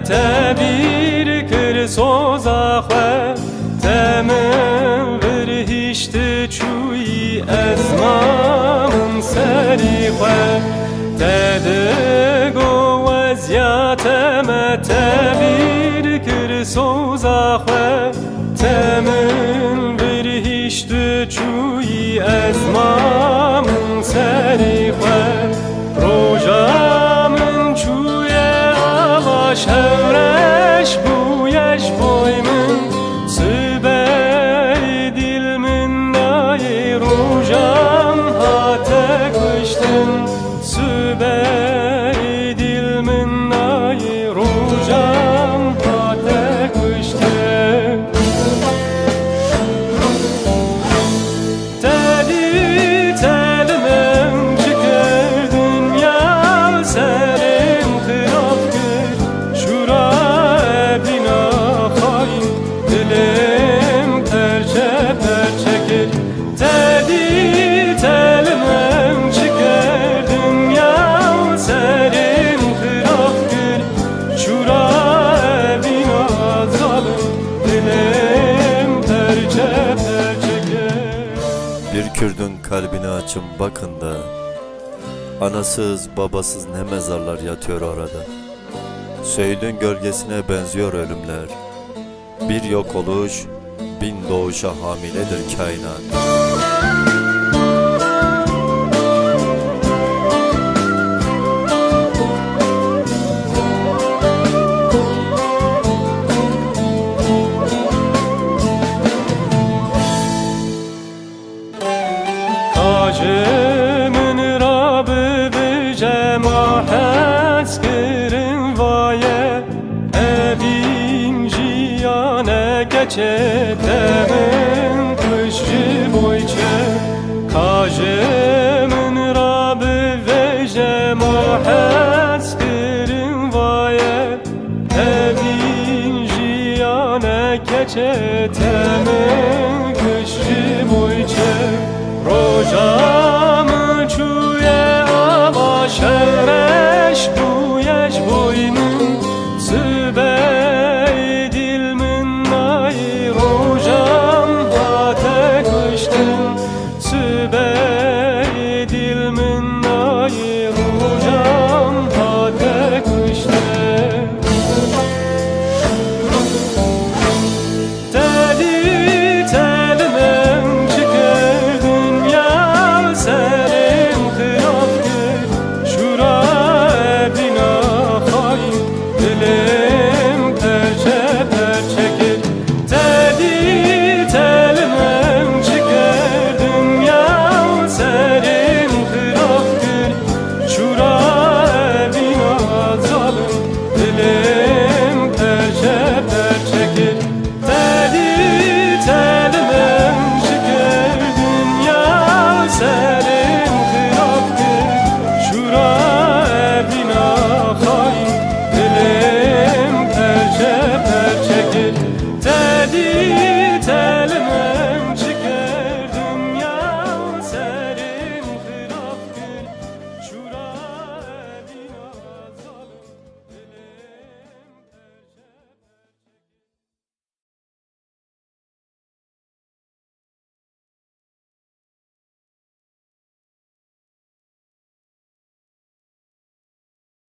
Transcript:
تبیر کر سوزا خو تمن برهشت چوی از مامن سری خو تدگو وزیات ما تبیر کر سوزا خو تمن برهشت چوی از مامن سری خو روجامن چوی شورش بویش بوی من سبری دل من نای روژم هاته کشتن سبری دل من نای روژم هاته کشتن تدی تلمم چکر دنیا سرم خراب کرد دلم پرچه پرچه کرد تدی تلمم چه کردم یا سرم خراب کرد شورا بینا ظالم دلم پرچه پرچه کرد. Bir Kürdün kalbini açın bakın da anasız babasız ne mezarlar yatıyor orada. Söğüdün gölgesine benziyor ölümler. Bir yok oluş, bin doğuşa hamiledir kainat. Kacımın Rabbi ve cemaat kırın vaye evin jiyane geçetemin kışçı boyçe Kacımın Rabbi ve cemaat kırın vaye evin jiyane geçetemin kışçı boyçe Rojamı çuye ama